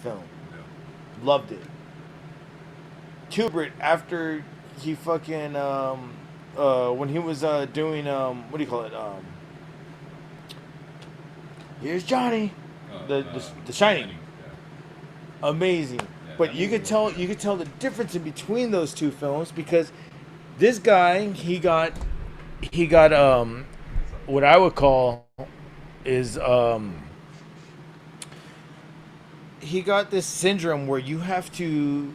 film. Loved it. Kubrick, after he fucking when he was doing what do you call it, here's Johnny, the Shining, amazing. But you could tell the difference in between those two films because this guy he got what I would call is he got this syndrome where you have to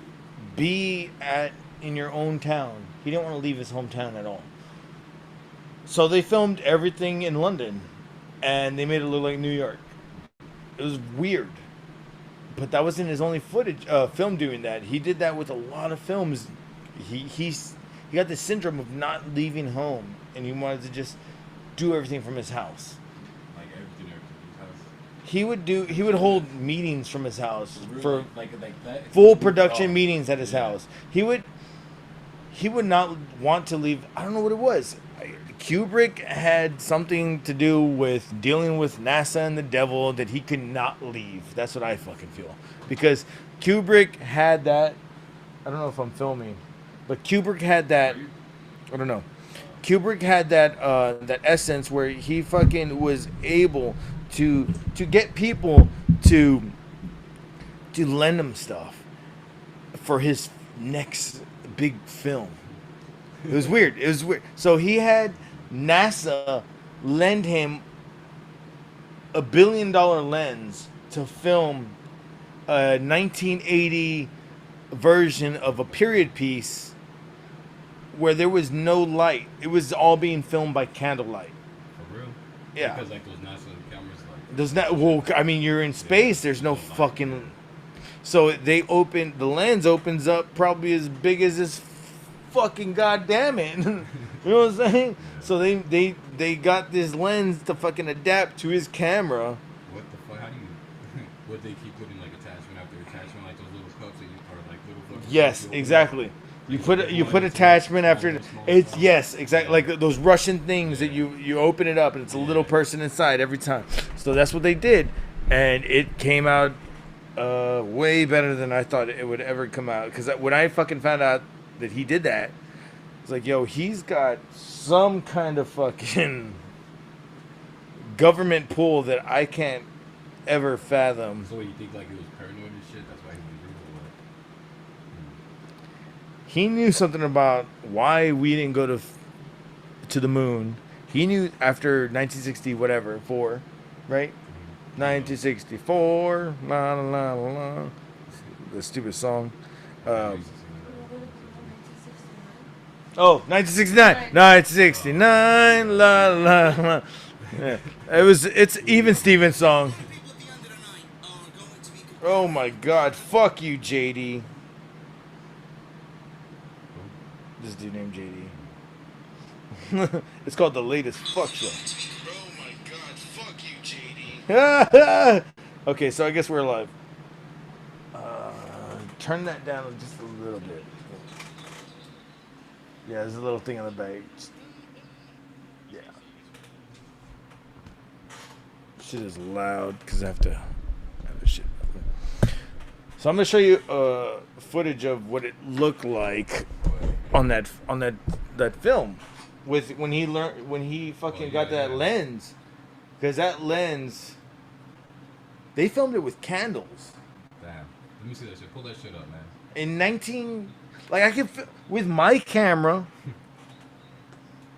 be at in your own town. He didn't want to leave his hometown at all. So they filmed everything in London and they made it look like New York. It was weird. But that wasn't his only footage film doing that. He did that with a lot of films. He got the syndrome of not leaving home and he wanted to just do everything from his house. Like everything from his house. He would hold meetings from his house for like that. full production meetings at his house. He would not want to leave. I don't know what it was. Kubrick had something to do with dealing with NASA and the devil that he could not leave. That's what I fucking feel. Because Kubrick had that. I don't know if I'm filming, but Kubrick had that. I don't know. Kubrick had that essence where he fucking was able to get people to lend him stuff for his next big film. It was weird. It was weird. So he had NASA lend him $1 billion lens to film a 1980 version of a period piece where there was no light. It was all being filmed by candlelight. For real? Yeah. Because like those NASA cameras, like. Does not. Well, I mean, you're in space. There's no fucking. So the lens opens up probably as big as this fucking goddamn it. You know what I'm saying? So they got this lens to fucking adapt to his camera. What the fuck? How do you? Would they keep putting like attachment after attachment, like those little cups that you are like little fucking. Yes, exactly. You put attachment after it's yes, exactly like those Russian things that you open it up and it's a little person inside every time. So that's what they did, and it came out way better than I thought it would ever come out. Because when I fucking found out that he did that, it's like, yo, he's got some kind of fucking government pull that I can't ever fathom. So you think like he was paranoid and shit? That's why he was doing He knew something about why we didn't go to the moon. He knew after 1960 whatever 4, right? 1964, la la la la la. The stupid song. 1969. 1969, la la la. Yeah. It's even Steven's song. Oh my God! Fuck you, JD. This dude named JD. It's called The Latest Fuck Show. Oh my God, fuck you, JD. Okay, so I guess we're live. Turn that down just a little bit. Yeah, there's a little thing on the back. Yeah. Shit is loud because I have to have this shit. So I'm gonna show you footage of what it looked like on that film with when he fucking got that lens, because that lens they filmed it with candles. Damn. Let me see that shit. Pull that shit up, man. In I could with my camera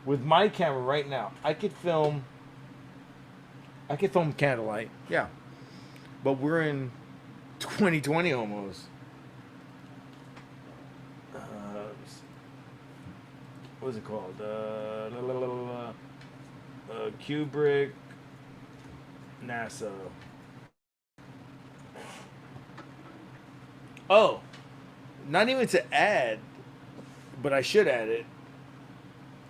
right now, I could film candlelight. Yeah. But we're in 2020 almost. What is it called? Kubrick, NASA. Oh, not even to add, but I should add it.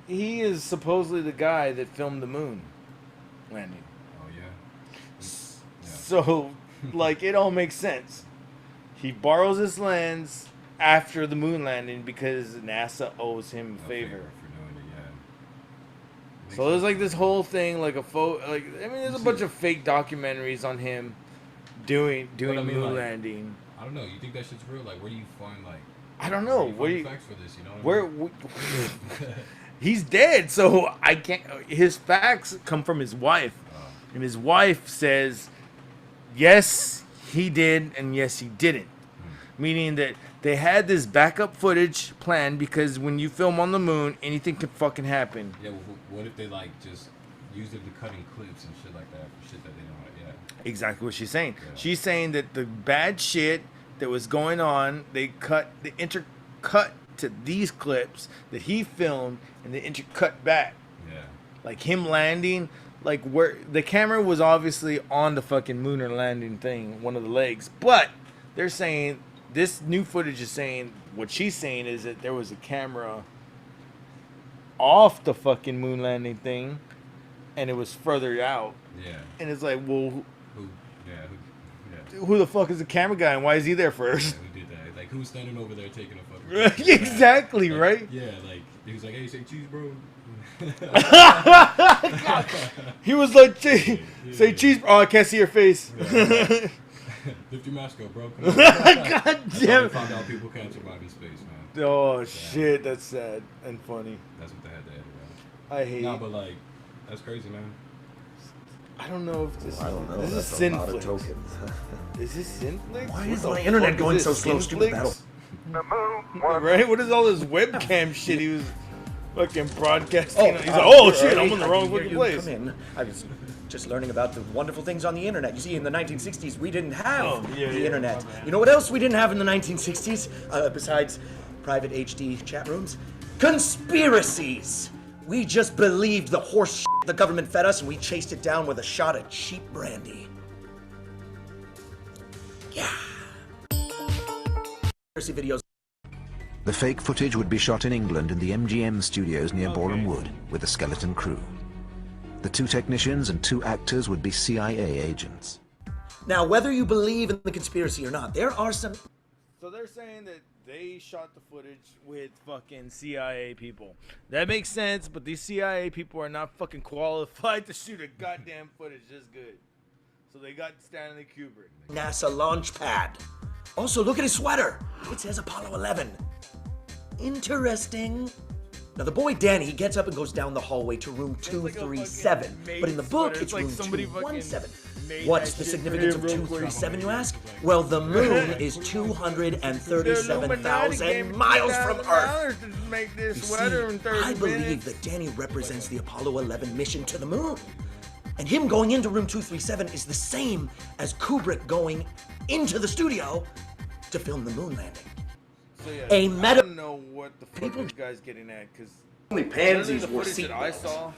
He is supposedly the guy that filmed the moon landing. Oh yeah. So, like, it all makes sense. He borrows this lens after the moon landing because NASA owes him a favor. For doing it, yeah. So there's like this whole thing, like there's a bunch of fake documentaries on him doing I mean, moon like, landing. I don't know. You think that shit's real? Like, where do you find like? I don't know. Where do you find the facts for this? You know Where what I mean? he's dead, so I can't. His facts come from his wife, and his wife says, yes, he did, and yes, he didn't. Meaning that they had this backup footage planned because when you film on the moon, anything can fucking happen. Yeah. Well, what if they like just used it to cut in clips and shit like that for shit that they don't? Yeah. Exactly what she's saying. Yeah. She's saying that the bad shit that was going on, they intercut to these clips that he filmed, and they intercut back. Yeah. Like him landing, like where the camera was obviously on the fucking lunar landing thing, one of the legs. But they're saying this new footage is saying what she's saying is that there was a camera off the fucking moon landing thing, and it was further out. Yeah. And it's like, well, Yeah. who the fuck is the camera guy, and why is he there first? Yeah, who did that? Like, who's standing over there taking a fucking? Exactly, like, right? Yeah, like he was like, "Hey, say cheese, bro." He was like, say cheese. Oh, I can't see your face. Yeah. Lift your mask up, bro. Come on. God damn it. Found out people can't survive in space, man. Oh shit, that's sad and funny. That's what they had to edit I hate. out. But like, that's crazy, man. I don't know if this. I don't know. This That's is a lot of Sinflix. tokens. Is this Sinflix? Why What is the my fuck internet is going this, so slow, stupid Sinflix? battle? Right? What is all this webcam shit he was fucking broadcasting? He's like, oh, shit, I'm in I the wrong can hear fucking you place. Come in. I was just learning about the wonderful things on the internet. You see, in the 1960s, we didn't have the internet. You know what else we didn't have in the 1960s, besides private HD chat rooms? Conspiracies! We just believed the horse shit the government fed us, and we chased it down with a shot of cheap brandy. Yeah. Conspiracy videos. The fake footage would be shot in England in the MGM studios near Boreham Wood with a skeleton crew. The 2 technicians and 2 actors would be CIA agents. Now, whether you believe in the conspiracy or not, there are some... So they're saying that they shot the footage with fucking CIA people. That makes sense, but these CIA people are not fucking qualified to shoot a goddamn footage this good. So they got Stanley Kubrick. NASA launch pad. Also, look at his sweater. It says Apollo 11. Interesting. Now, the boy Danny, he gets up and goes down the hallway to room 237. But in the book, it's room 217. What's the significance of 237, you ask? Well, the moon is 237,000 miles from Earth. You see, I believe that Danny represents the Apollo 11 mission to the moon. And him going into room 237 is the same as Kubrick going into the studio to film the moon landing. So yeah, A meta- I don't know what the fuck this guy's getting at, because Only the pansies wore footage that I seatbelts. saw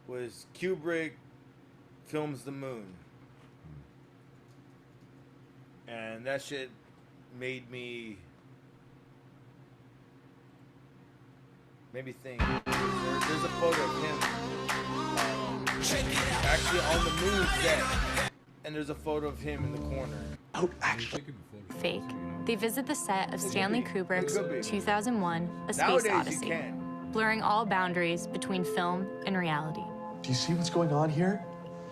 was Kubrick films the moon. And that shit made me think. There's a photo of him actually on the moon set, and there's a photo of him in the corner. Fake. They visit the set of Stanley Kubrick's It could be. 2001: A Space Nowadays you Odyssey, can. blurring all boundaries between film and reality. Do you see what's going on here?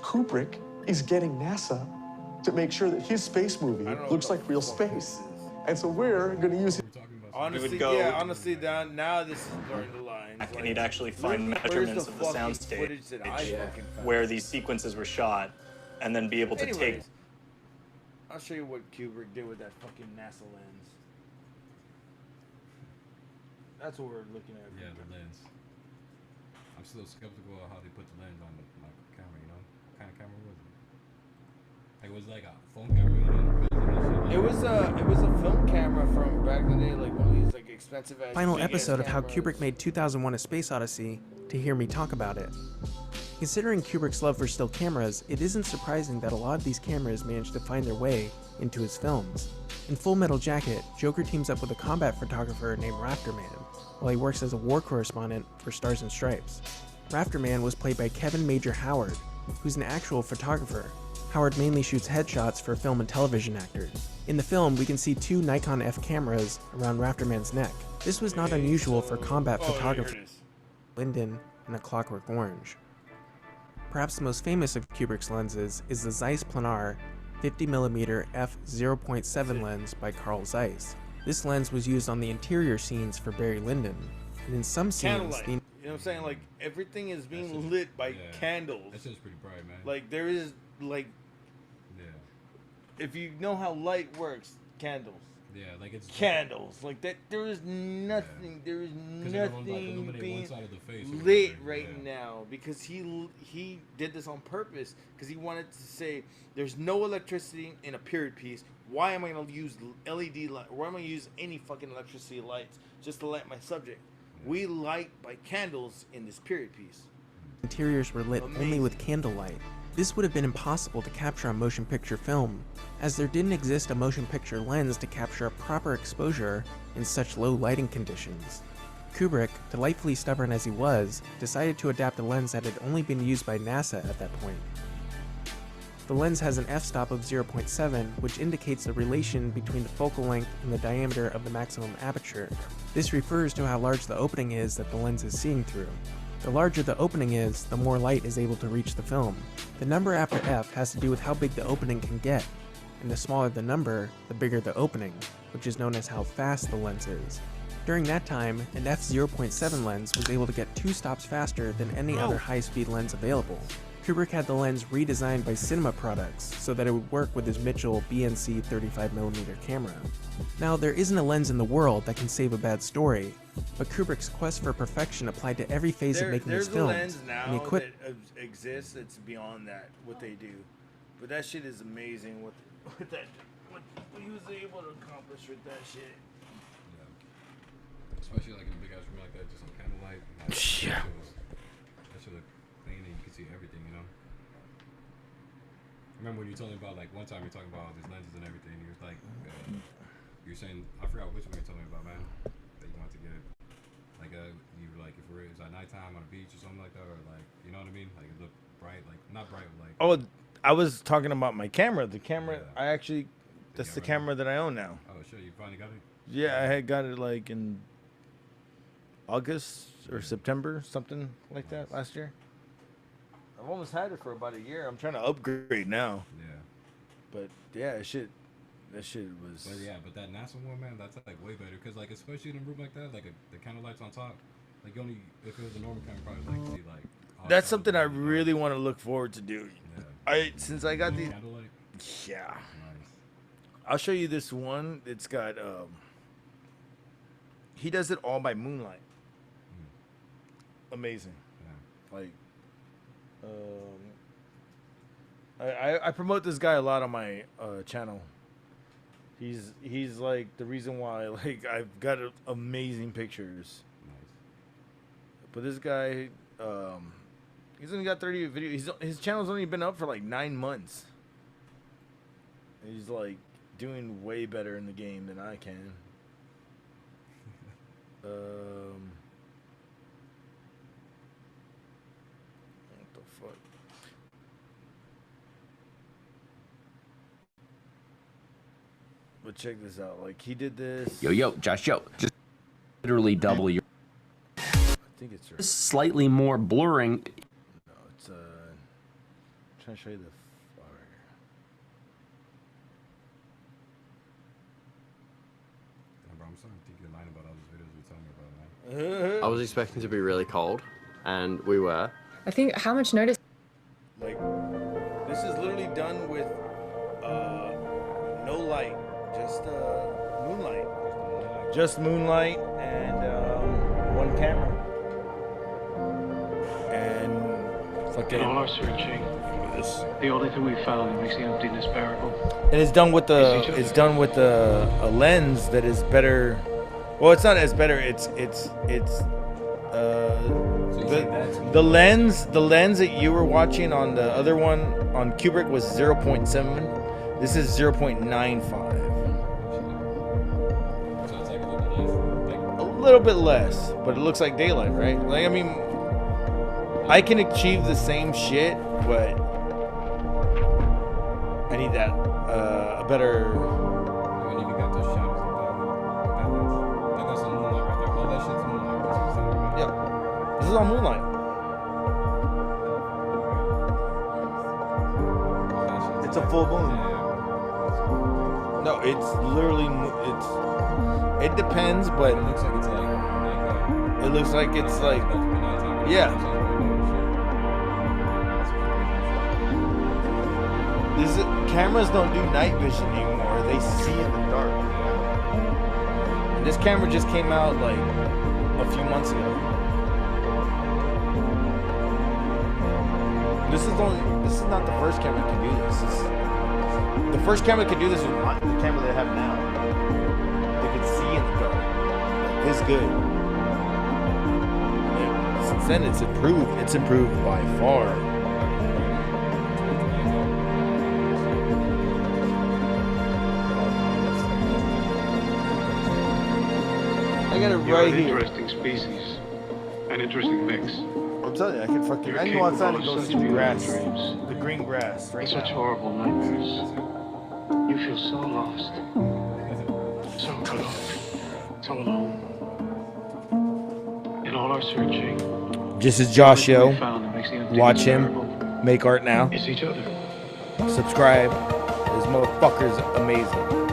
Kubrick is getting NASA to make sure that his space movie I don't know looks what like the real fuck space. this is. And so we're going to use it. Honestly, go- yeah, honestly, now this is blurring the lines. And he'd actually find where's measurements the of the fucking soundstage footage that I fucking found? where these sequences were shot, and then be able to Anyways, take. I'll show you what Kubrick did with that fucking NASA lens. That's what we're looking at. Yeah, the lens. I'm still skeptical of how they put the lens on the camera. You know, what kind of camera was it? Like, it was like a phone camera. You know, It was a film camera from back in the day, like one of these like expensive ass. Final big-ass episode of how cameras. Kubrick made 2001: A Space Odyssey to hear me talk about it. Considering Kubrick's love for still cameras, it isn't surprising that a lot of these cameras managed to find their way into his films. In Full Metal Jacket, Joker teams up with a combat photographer named Rafterman, while he works as a war correspondent for Stars and Stripes. Rafterman was played by Kevin Major Howard, who's an actual photographer. Howard mainly shoots headshots for film and television actors. In the film, we can see 2 Nikon F cameras around Rafterman's neck. This was not unusual for combat photography. Linden and A Clockwork Orange. Perhaps the most famous of Kubrick's lenses is the Zeiss Planar 50mm f/0.7 lens by Carl Zeiss. This lens was used on the interior scenes for Barry Lyndon, and in some scenes, Candlelight. You know what I'm saying? Like everything is being lit by candles. That shit's pretty bright, man. Like there is like, if you know how light works, candles. Yeah, like it's candles. Like that. There is nothing. There is nothing being lit right now because he did this on purpose because he wanted to say there's no electricity in a period piece. Why am I gonna use LED light? Why am I gonna use any fucking electricity lights just to light my subject? We light by candles in this period piece. Interiors were lit only with candlelight. This would have been impossible to capture on motion picture film, as there didn't exist a motion picture lens to capture a proper exposure in such low lighting conditions. Kubrick, delightfully stubborn as he was, decided to adapt a lens that had only been used by NASA at that point. The lens has an f-stop of 0.7, which indicates the relation between the focal length and the diameter of the maximum aperture. This refers to how large the opening is that the lens is seeing through. The larger the opening is, the more light is able to reach the film. The number after f has to do with how big the opening can get, and the smaller the number, the bigger the opening, which is known as how fast the lens is. During that time, an f/0.7 lens was able to get 2 stops faster than any other high-speed lens available. Kubrick had the lens redesigned by Cinema Products so that it would work with his Mitchell BNC 35mm camera. Now, there isn't a lens in the world that can save a bad story, but Kubrick's quest for perfection applied to every phase of making his films. There's a lens now that exists that's beyond that, what they do. But that shit is amazing what he was able to accomplish with that shit. Yeah. Especially like in a big ass room like that, just on candlelight. Yeah. That should look clean and you can see everything, you know? Remember when you told me about, like, one time you were talking about all these lenses and everything, you was like, you were saying, I forgot which one you told me about, man, that you wanted to get. Like, you were like, if it's at nighttime on a beach or something like that, or like, you know what I mean? Like, it looked bright, like, not bright, but like. Oh, I was talking about my camera. The camera, I actually, that's the camera that I own now. Oh, sure, you finally got it? Yeah, I had got it like in August or September, something like that last year. I've almost had it for about a year. I'm trying to upgrade now. Yeah. But yeah, that shit was. But yeah, but that NASA one, man, that's like way better because like especially in a room like that, like the candlelights on top, like you only if it was a normal camera, probably like see like. That's something I really want to look forward to doing. Yeah. Since I got the. Candlelight. Yeah. Nice. I'll show you this one. It's got. He does it all by moonlight. Amazing. Yeah. Like. I promote this guy a lot on my channel. He's like the reason why like I've got amazing pictures. Nice. But this guy, he's only got 30 videos. His channel's only been up for like 9 months. He's like doing way better in the game than I can. But check this out. Like he did this. Yo, Josh, just literally double your. I think it's right. Slightly more blurring. No, it's I'm trying to show you the far here. Yeah, bro, I'm starting to think you're lying about all these videos you're telling me about, man. I was expecting to be really cold, and we were. I think how much notice? Like this is literally done with no light. Just moonlight. Just moonlight and one camera. And fucking. In all our searching, the only thing we found that makes the emptiness bearable. And it's done with a lens that is better. Well, it's not as better. The lens that you were watching on the other one on Kubrick was 0.7. This is 0.95. A little bit less, but it looks like daylight, right? Like I mean, I can achieve the same shit, but I need that a better. When you got those shadows like that's some moonlight right there. All that shit's moonlight. Yeah, this is all moonlight. It's a full moon. No, it's literally it depends, but It looks like it's like it looks like it's like yeah. Cameras don't do night vision anymore. They see in the dark. And this camera just came out like a few months ago. This is not the first camera that can do this. The first camera that could do this was the camera they have now. They could see in the dark. Like, this good. Yeah. Since then it's improved. It's improved by far. I got it You're right an here. interesting species. An interesting mix. I'm telling you, I can fucking. I can go outside and go see the grass, the green grass, right Such now. horrible nightmares. You feel so lost, so alone, so alone. In all our searching, This is Josh the only Yo. thing we found that makes the emptiness Watch him bearable make art now. is each other. Subscribe. This motherfucker's amazing.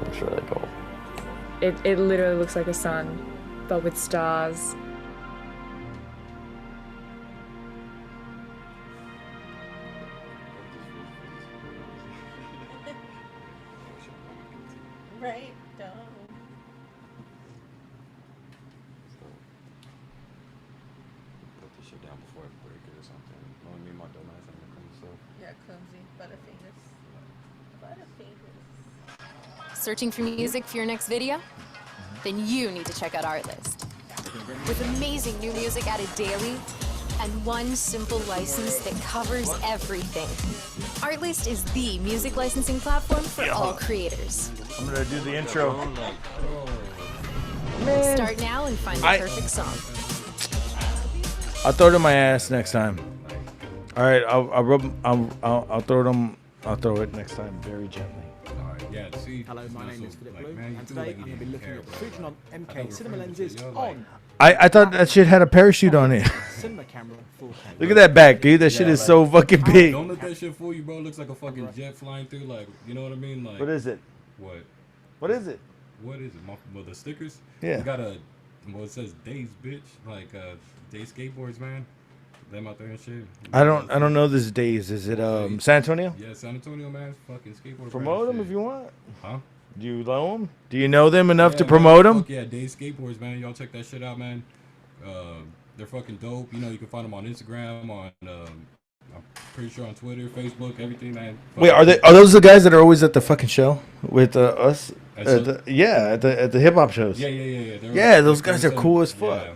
It's really cool. It literally looks like a sun, but with stars. Right? Don't. put this shit down before I break it or something. Knowing me, my dumb ass ain't gonna come so. Yeah, clumsy. Butterfingers. Butterfingers. Searching for music for your next video? Then you need to check out Artlist. With amazing new music added daily and one simple license that covers everything. Artlist is the music licensing platform for all creators. I'm gonna do the intro. Start now and find the perfect song. I'll throw it in my ass next time. All right, I'll throw them. I'll throw it next time very gently. Yeah, see. Hello, my name is Philip Blue, and today I'm going to be looking at the Fujinon MK cinema lenses on I thought that shit had a parachute on it. cinema camera 4K. Look at that back, dude. That shit is so fucking big. Don't let that shit fool you, bro. It looks like a fucking jet flying through. Like, you know what I mean? Like, What is it? What? What is it? What is it? Well, the stickers. Yeah. You got it says Days, bitch. Like, Day skateboards, man. Them out there and shit. I don't know this days. Is it San Antonio? Yeah, San Antonio, man. Fucking skateboard. Promote brand them if shit. you want. Huh? Do you know them? Do you know them enough to Yeah, promote man, them? fuck yeah, Days skateboards, man. Y'all check that shit out, man. They're fucking dope. You know, you can find them on Instagram, on I'm pretty sure on Twitter, Facebook, everything, man. Wait, are those the guys that are always at the fucking show with us? At the hip hop shows. Yeah. Yeah, those guys are cool as fuck. Yeah.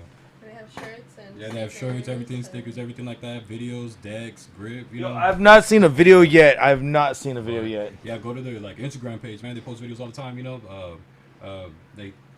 They have shirts, everything, stickers, everything like that. Videos, decks, grip. You know. I've not seen a video yet. Yeah, go to their like Instagram page, man. They post videos all the time. You know,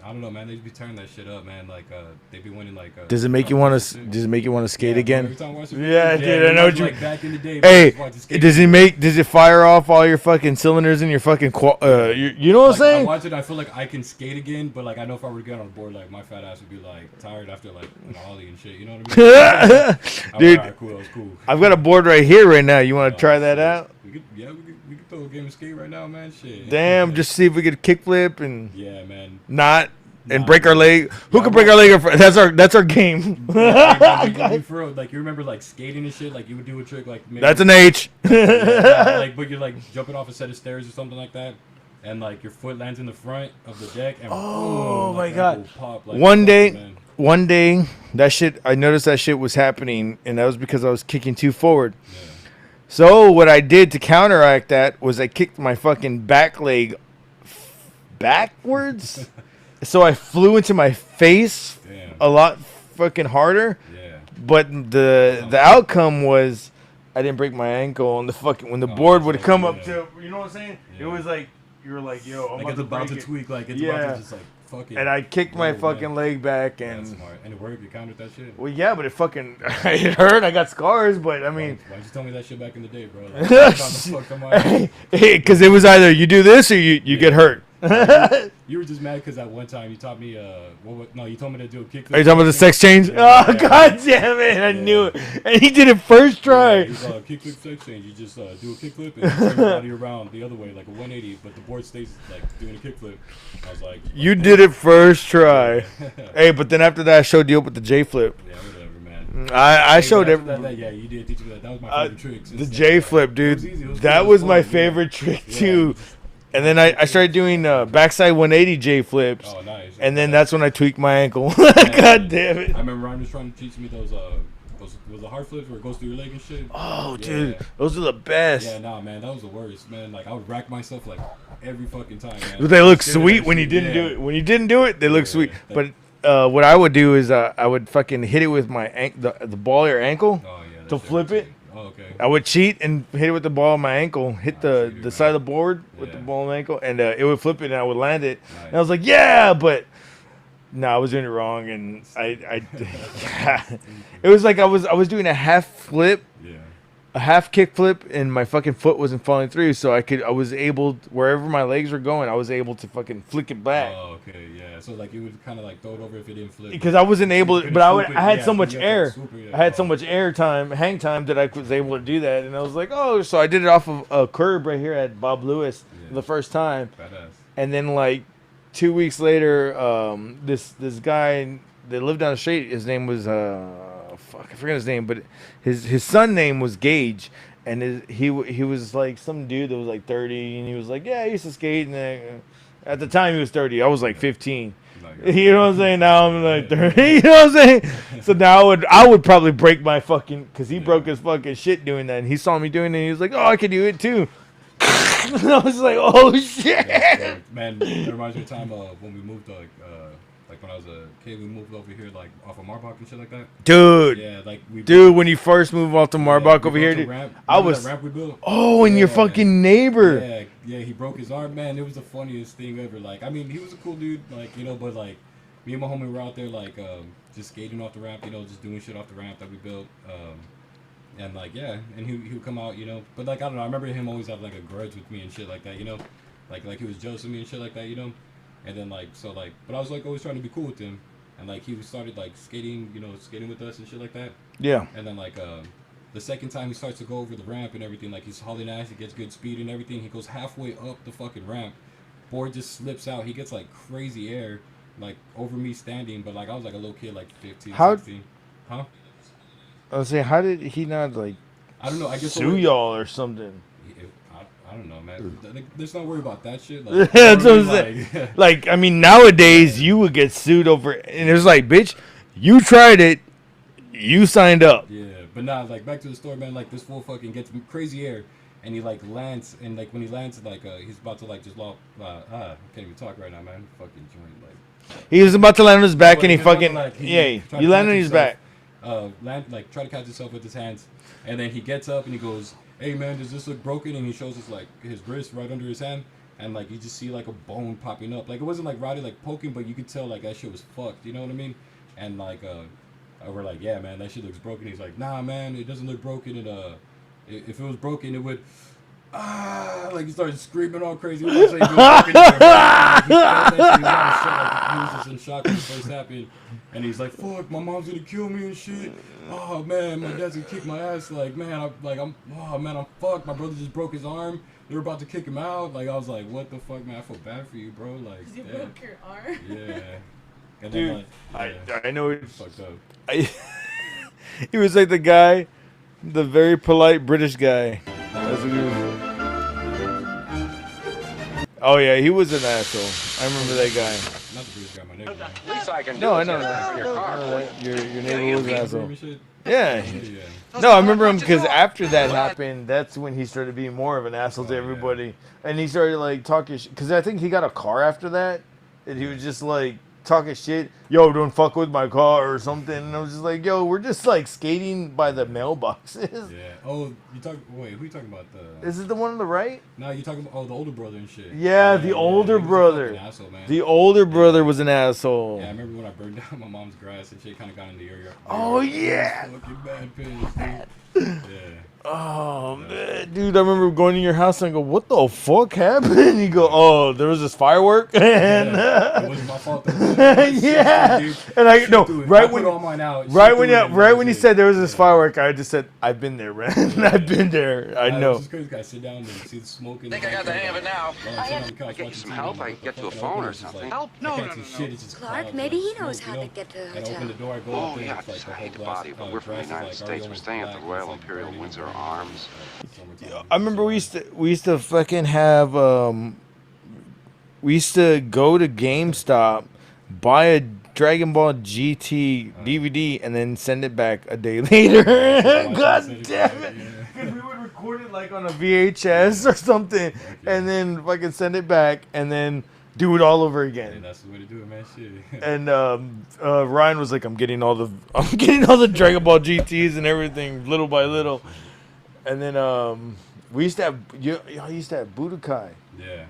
I don't know, man. They be turning that shit up, man. Like, they be winning like. Does it make you want to skate again? Every time I watch the Yeah, videos, dude. I know what you. like back in the day. Hey, man, I used to skate. does it fire off all your fucking cylinders in your fucking you know what I'm I saying? watch it, I feel like I can skate again, but like I know if I were to get on the board, like my fat ass would be like tired after like an ollie and shit. You know what I mean? Dude, Alright, cool, that was cool. I've got a board right here right now. You want to try that out? We could we can throw a game of skate right now, man. Shit. Damn, just see if we could kickflip and Yeah, man. not and break our leg. Who can break our leg? That's our game. Like, for real, like you remember like skating and shit. Like you would do a trick like maybe, That's an H. yeah, like but you're like jumping off a set of stairs or something like that, and like your foot lands in the front of the deck. And Oh boom, my like, god! ankle pop, like, One day, that shit. I noticed that shit was happening, and that was because I was kicking too forward. Yeah. So what I did to counteract that was I kicked my fucking back leg backwards. So I flew into my face a lot fucking harder. Yeah. But the outcome was I didn't break my ankle on the fucking when the board would come up to, you know what I'm saying? It was like you were like, yo, I'm like about to tweak, like it's about to just like fucking. And I kicked my fucking leg back and. That's smart. And it worked. You countered that shit. Well, yeah, but it fucking it hurt. I got scars, but I mean. Why'd you tell me that shit back in the day, bro? Like, because it was either you do this or you get hurt. You were just mad because that one time you taught me no, you told me to do a kickflip. Are you talking about the sex change? Yeah, oh god damn it! I knew it, and he did it first try. He's kickflip sex change. You just do a kickflip and turn your body around the other way like a 180, but the board stays like doing a kickflip. I was like, you did it first try. Hey, but then after that, I showed you up with the J flip. Yeah, whatever, man. I showed everybody. Yeah, you did teach me that. That was my favorite trick. The J flip, dude. That was my favorite trick too. And then I started doing backside 180 J flips. Oh, nice. And then that's when I tweaked my ankle. God damn it. I remember Ryan was trying to teach me those was the hard flips where it goes through your leg and shit. Oh, dude, those are the best. Yeah, nah, man, that was the worst, man. Like I would rack myself like every fucking time, man. But they look sweet when you didn't do it. When you didn't do it, they look sweet. But what I would do is I would fucking hit it with my the ball of your ankle to flip it. Oh, okay. I would cheat and hit it with the ball of my ankle, hit the side of the board with the ball of my ankle, and it would flip it, and I would land it. Nice. And I was like, yeah, but no, I was doing it wrong, and I it was like I was doing a half flip, a half kick flip, and my fucking foot wasn't falling through, so I was able, wherever my legs were going, I was able to fucking flick it back. Oh, okay, yeah. So like you would kind of like throw it over if it didn't flip. Because I wasn't able to, but I had so much air. I had so much hang time that I was able to do that, and I was like, oh, so I did it off of a curb right here at Bob Lewis the first time. Badass. And then like 2 weeks later, this guy that lived down the street, his name was I forget his name, but his son name was Gage, and he was like some dude that was like 30, and he was like, yeah, I used to skate, and at the time he was 30, I was like 15. You know what I'm saying? Now I'm like 30. You know what I'm saying? So now I would probably break my fucking, because he broke his fucking shit doing that, and he saw me doing it, and he was like, oh, I could do it too. And I was like, oh shit. Yeah, man, it reminds me of the time when we moved like when I was a kid, we moved over here like off of Marbach and shit like that. Dude. Yeah, like when you first moved off to Marbach over here, dude, I was. That ramp we built? Oh, and your fucking neighbor. Yeah, he broke his arm, man. It was the funniest thing ever. Like, I mean, he was a cool dude, like, but like me and my homie were out there like just skating off the ramp, just doing shit off the ramp that we built. And like, yeah, and he would come out, but like, I don't know, I remember him always have like a grudge with me and shit like that, like he was jealous of me and shit like that, and then like, so like, but I was like always trying to be cool with him, and like he started like skating, skating with us and shit like that. Yeah. And then like the second time he starts to go over the ramp and everything, like he's hauling ass, he gets good speed and everything, he goes halfway up the fucking ramp, board just slips out, he gets like crazy air, like over me standing, but like I was like a little kid, like 15, 16. Huh? I was saying, how did he not like? I don't know. I guess sue y'all or something. I don't know, man. Let's not worry about that shit. Like, that's what I'm saying. Like, I mean, nowadays you would get sued over, and it was like, bitch, you tried it, you signed up. Yeah, but nah, like back to the story, man. Like this fool fucking gets crazy air, and he like lands, and like when he lands, like he's about to like just I can't even talk right now, man. Fucking joint, like. He was about to land on his back, and he fucking you landed on his back. Try to catch himself with his hands, and then he gets up and he goes, hey man, does this look broken? And he shows us like his wrist right under his hand, and like you just see like a bone popping up, like it wasn't like rotted, like poking, but you could tell like that shit was fucked, you know what I mean? And like we're like, yeah man, that shit looks broken. He's like, nah man, it doesn't look broken, and if it was broken it would like he started screaming all crazy. He was like, he was just in shock when it first happened, and he's like, "Fuck, my mom's gonna kill me and shit. Oh man, my dad's gonna kick my ass. Like man, I'm fucked. My brother just broke his arm. They were about to kick him out. Like I was like, what the fuck, man? I feel bad for you, bro. Like You broke your arm. Yeah. And Dude, then, I know it. Fucked up. He was like the guy, the very polite British guy. That's what he was. Oh yeah, he was an asshole. I remember that guy. Not the British guy, my neighbor. At least I can No, I know that. Your neighbor was an asshole. Yeah. No, I remember him because after that happened, that's when he started being more of an asshole to everybody, and he started like talking shit. Because I think he got a car after that, and he was just like talking shit. Yo, don't fuck with my car or something. And I was just like, yo, we're just like skating by the mailboxes. Yeah. Oh, wait, who you talking about? Is it the one on the right? No, you talking about the older brother and shit. Yeah, the older brother. Asshole, man. The older brother was an asshole. Yeah, I remember when I burned down my mom's grass and shit kind of got in the area. Oh yeah. Fucking bad pissed, dude. Yeah. Oh man, dude! I remember going to your house and I go, "What the fuck happened?" You go, "Oh, there was this firework." And it wasn't my fault. Yeah, and I no right when you said there was this firework, I just said, "I've been there, man. I've been there. I know." Just crazy guy sit down and see the smoke. I think I got the hang of it now. I get you some help. I can get to a phone or something. Help? No. Clark, maybe he knows how to get to a hotel. Open the door, I go Oh yeah, I hate to bother you, but we're from the United States. We're staying at the Royal Imperial Windsor Arms. I remember we used to fucking have we used to go to GameStop, buy a Dragon Ball GT DVD, and then send it back a day later. God damn it! Because we would record it like on a VHS or something, and then fucking send it back, and then do it all over again. Yeah, that's the way to do it, man. Shit. And Ryan was like, I'm getting all the Dragon Ball GTs and everything, little by little. And then we used to have Budokai. Yeah.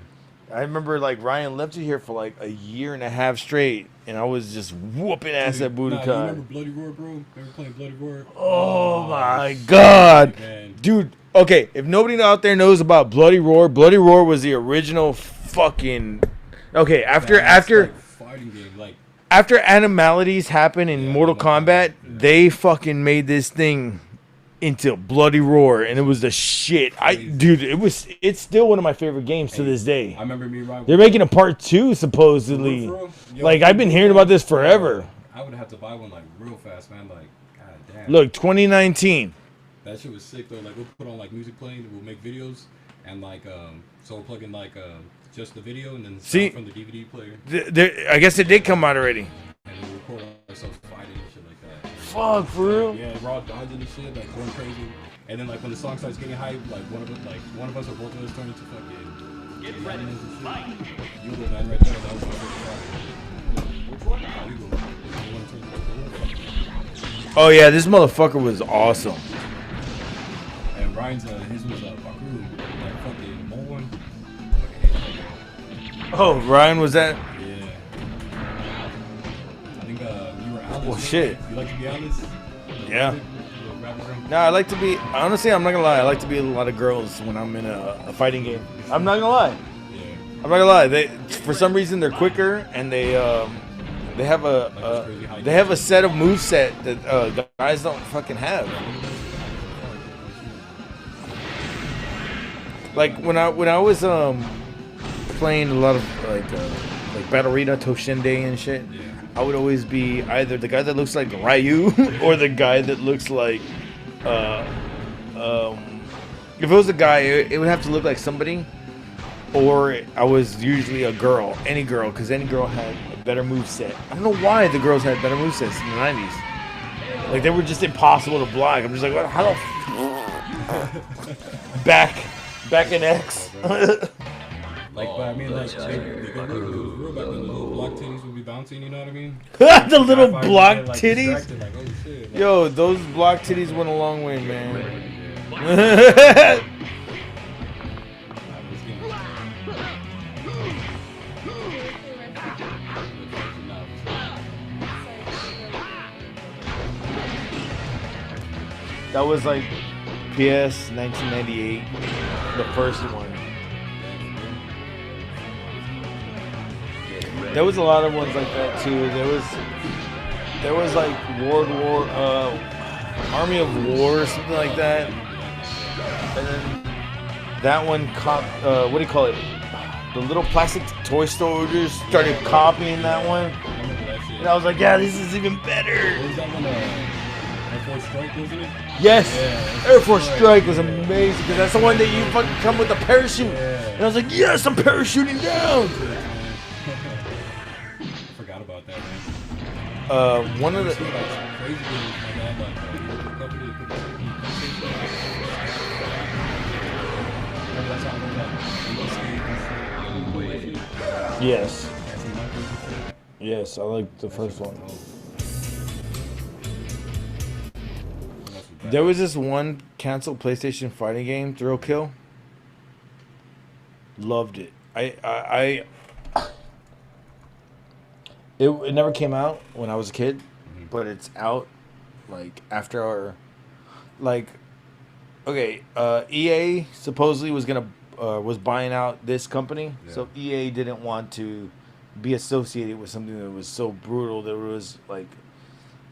I remember like Ryan left you here for like a year and a half straight, and I was just whooping ass at Budokai. You remember Bloody Roar, bro? Remember playing Bloody Roar? Oh my god, man. Dude. Okay, if nobody out there knows about Bloody Roar was the original fucking. Okay, after fighting game, like after Animalities happened in Mortal Kombat, they fucking made this thing into Bloody Roar, and it was the shit. It's still one of my favorite games to this day. I remember me right. They're making a part 2 supposedly. Like I've been hearing about this forever. I would have to buy one like real fast, man. Like, god damn. Look, 2019. That shit was sick though. Like we'll put on like music playing, we'll make videos, and like so we'll plug in like just the video and then see from the DVD player. I guess it did come out already. And then we'll record ourselves fighting and shit like that. Fuck, for real? Yeah, raw dodging and shit, like going crazy. And then like when the song starts getting hype, like one of us or both of us turn into fucking get ready and shit. You go man right there. That was my favorite. Which one? Oh yeah, this motherfucker was awesome. And Ryan's his was Baku, like fucking Moan. Oh, Ryan was that? Yeah. I think you were Alice. Well, shit. You like to be Alice? Yeah. No, I like to be. Honestly, I'm not gonna lie. I like to be a lot of girls when I'm in a fighting game. I'm not gonna lie. I'm not gonna lie. They, for some reason, they're quicker and they have a set of moveset that guys don't fucking have. Like when I was playing a lot of like Battle Arena, Toshinde and shit, I would always be either the guy that looks like Ryu or the guy that looks like if it was a guy, it would have to look like somebody, or I was usually a girl, any girl, because any girl had a better moveset. I don't know why the girls had better movesets in the 90s. Like they were just impossible to block. I'm just like, what? How the back in X. Like, but I mean, like, the real back then, the little block titties would be bouncing, you know what I mean? The little block like, titties? Like, oh, shit, like, yo, those block titties went a long way, man. That was like CBS 1998, the first one. There was a lot of ones like that too. There was like Army of War or something like that. And then that one what do you call it? The little plastic toy stores started copying that one. And I was like, yeah, this is even better. Was that one Air Force Strike, wasn't it? Yes, Yeah, Air Force Strike was amazing because that's the one that you fucking come with a parachute. And I was like, yes, I'm parachuting down. Forgot about that, man. One of the crazy games like that, like company yes. Yes, I like the first one. There was this one canceled PlayStation fighting game, Thrill Kill. Loved it. It never came out when I was a kid, but it's out like after our EA supposedly was buying out this company, so EA didn't want to be associated with something that was so brutal that it was like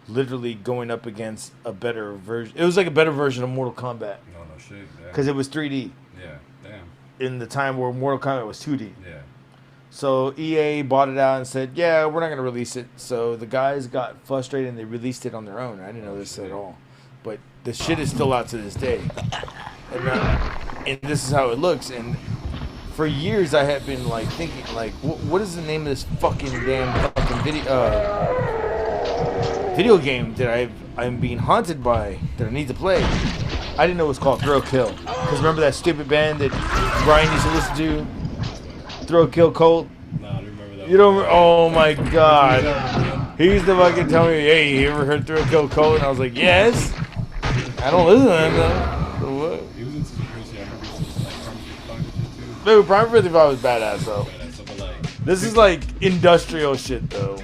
literally going up against a better version. It was like a better version of Mortal Kombat. No shit. Because it was 3D. Yeah, damn. In the time where Mortal Kombat was 2D. Yeah. So EA bought it out and said, yeah, we're not going to release it. So the guys got frustrated and they released it on their own. I didn't know this at all. But the shit is still out to this day. And this is how it looks. And for years I had been like thinking like, what is the name of this fucking video game that I'm being haunted by that I need to play? I didn't know it was called Thrill Kill. Because remember that stupid band that Brian used to listen to? Thrill Kill Cult? No, I don't remember that. You don't? Oh my god. He used to fucking tell me, hey, you ever heard Thrill Kill Cult? And I was like, yes. I don't listen to them though. So what? He was into some crazy. I remember he was like Prime 55 too. Dude, Prime 55 was badass though. This is like industrial shit though.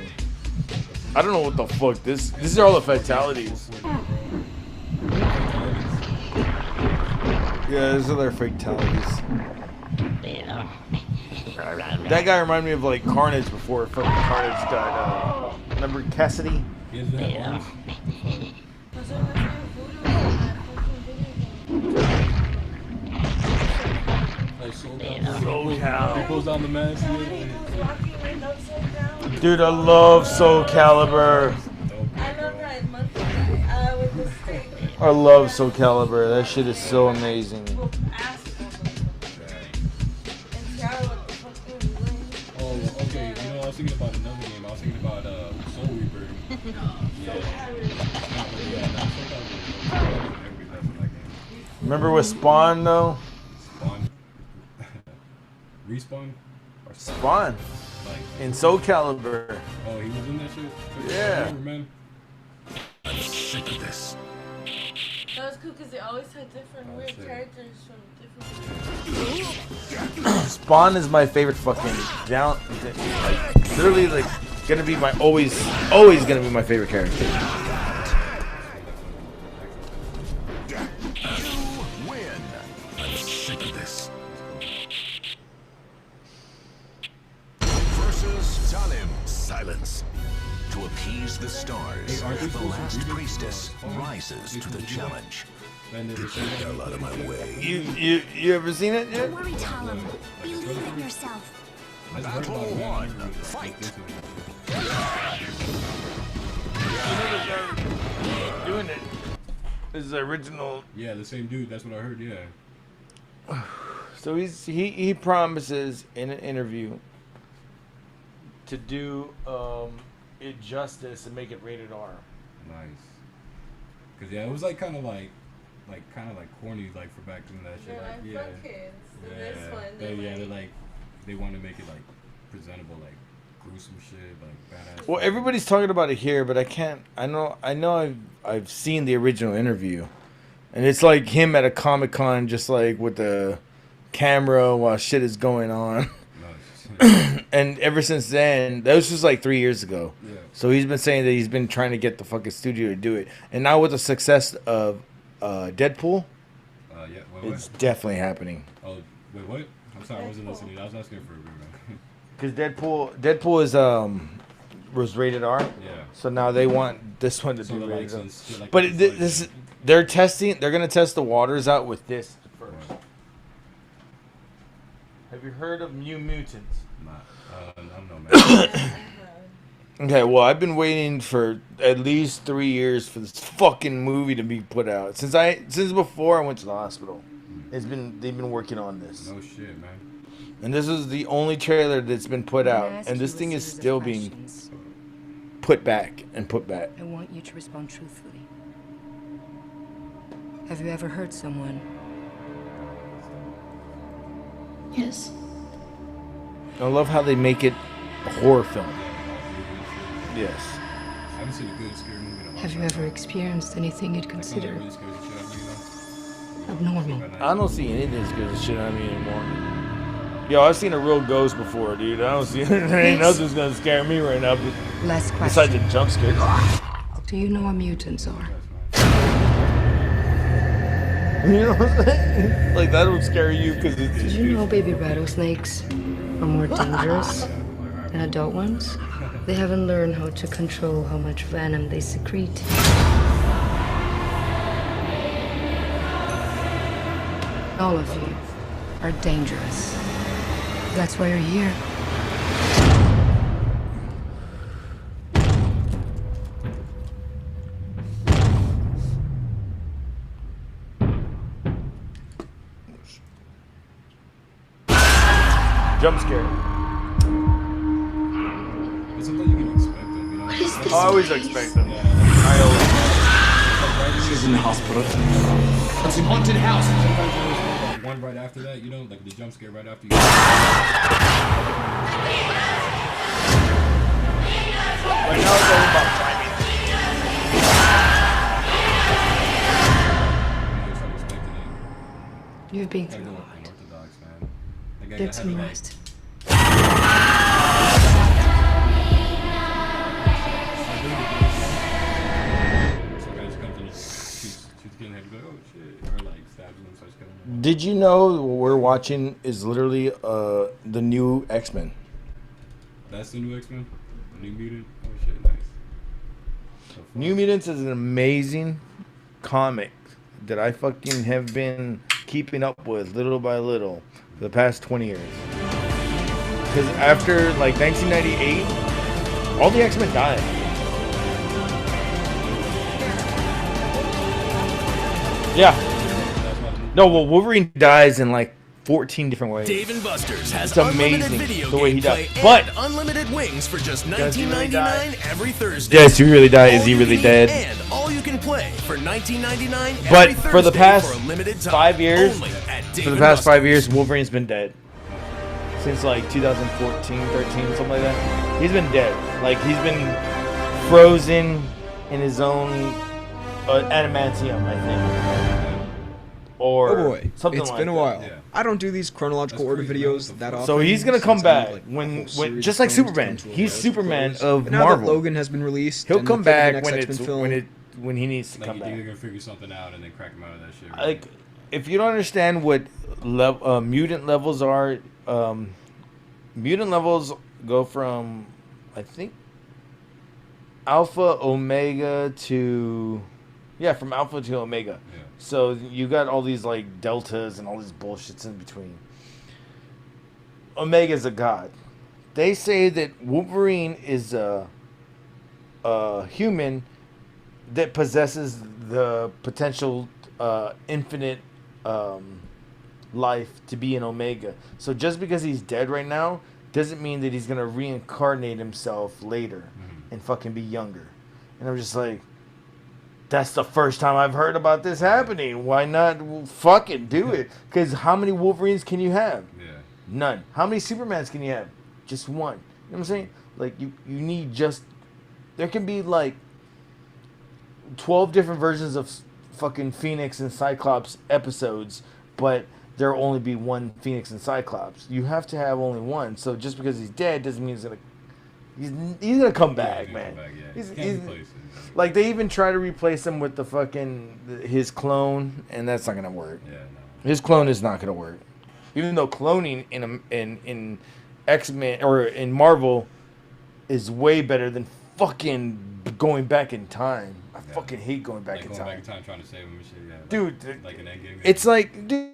I don't know what the fuck these are all the fatalities. Yeah, these are their fatalities. That guy reminded me of like Carnage before fucking Carnage got remember Cassidy? Yeah. Soul Cal. He pulls down the mask. Dude, I love Soul Calibur. I love Soul Calibur. That shit is so amazing. Oh, okay. You know, I was thinking about another game. I was thinking about Soul Reaper. Remember with Spawn though? Spawn. Respawn? Or Spawn. In Soul Calibur. Oh, he was in that shit? Yeah. Man. I'm sick of this. That was cool because they always had different weird characters from different. Spawn is my favorite fucking like literally like gonna be my always gonna be my favorite character. You win. I'm sick of this. Versus Talim. Silence. To appease the stars, the last priestess rises to the challenge. Get the hell out of my way. You ever seen it yet? Don't worry, Talim. Believe in yourself. Battle 1. Fight. Doing it. This is the original. Yeah, the same dude. That's what I heard. Yeah. So he promises in an interview to do it justice and make it rated R. Nice. Cause yeah, it was like kind of like corny like for back then that shit. They're like for kids. So this one, they want to make it like presentable, like gruesome shit, like badass. Well, everybody's talking about it here, but I can't. I know. I've seen the original interview, and it's like him at a Comic-Con, just like with the camera while shit is going on. And ever since then, that was just like 3 years ago. Yeah. So he's been saying that he's been trying to get the fucking studio to do it, and now with the success of Deadpool, yeah. Wait, It's definitely happening. Oh, wait, what? I'm sorry, I wasn't listening. I was asking for a bit, man. Because Deadpool is was rated R. Yeah. So now they want this one to So be they're rated like, R. since- like, But it's this is they're gonna test the waters out with this first. Have you heard of New Mutants? Nah, I don't know, man. Okay, well, I've been waiting for at least 3 years for this fucking movie to be put out. Since before I went to the hospital. They've been working on this. No shit, man. And this is the only trailer that's been put out, and this thing is still being put back and put back. I want you to respond truthfully. Have you ever hurt someone? Yes. I love how they make it a horror film. Yes. I haven't seen a good scary movie in a while. Have you ever experienced anything you'd consider Really scares the shit out of me, you know? abnormal? I don't see anything that scares the shit out of me anymore. Yo, I've seen a real ghost before, dude. I don't see there ain't nothing's gonna scare me right now. Last question. Besides the jump scare. Do you know what mutants are? You know what I'm saying? Like that would scare you because it's. Did you know baby rattlesnakes are more dangerous than adult ones? They haven't learned how to control how much venom they secrete. All of you are dangerous. That's why you're here. Jump scare. It's something you can expect them, you know? I always expect them. I always. She's in the hospital. It's a haunted house. Sometimes there's like one right after that, you know, like the jump scare right after you. Right now it's all about timing. You've been through a lot. Get some rest. Did you know what we're watching is literally the new X-Men? That's the new X-Men? The new mutant? Oh shit, nice. New Mutants is an amazing comic that I fucking have been keeping up with little by little for the past 20 years. Because after like 1998, all the X-Men died. Yeah. No, well, Wolverine dies in like 14 different ways. Dave and Buster's has It's unlimited amazing video the way he gameplay died. But and unlimited wings for just Does he really die? $19.99 every Thursday. Does he really die? Is he All you really can dead? eat And all you can play for $19.99 every But Thursday for the past for a limited time. 5 years, Only at Dave for the and past 5 Buster's. years, Wolverine's been dead. Since like 2014, 13, something like that. He's been dead. Like he's been frozen in his own adamantium, I think. Or Oh boy, something it's like been a that. while. I don't do these chronological order videos that often. So he's gonna come since I have, back like, a when whole series just of like films to Superman. come to a He's close. Superman of But now Marvel. that Logan has been released, He'll and come the back next when X-Men it's film, when he needs to Like come you back. think they're gonna figure something out and then crack him out of that shit. Right? Like if you don't understand what mutant levels are, mutant levels go from I think Alpha Omega to from Alpha to Omega. Yeah. So you got all these like deltas and all these bullshits in between. Omega's a god. They say that Wolverine is a human that possesses the potential infinite life to be an Omega. So just because he's dead right now doesn't mean that he's gonna reincarnate himself later and fucking be younger. And I'm just like, that's the first time I've heard about this happening. Why not fucking do it? Because how many Wolverines can you have? Yeah. None. How many Supermans can you have? Just one. You know what I'm saying? Like you need just. There can be like 12 different versions of fucking Phoenix and Cyclops episodes, but there'll only be one Phoenix and Cyclops. You have to have only one. So just because he's dead doesn't mean he's gonna. He's gonna come back, he's man. gonna come back, yeah. He's, Can't he's- replace him. like they even try to replace him with the fucking his clone, and that's not gonna work. Yeah, no. His clone is not gonna work. Even though cloning in X-Men or in Marvel is way better than fucking going back in time. I fucking hate going back in time. Trying to save him and shit. Yeah, dude, like an Endgame. It's like, dude.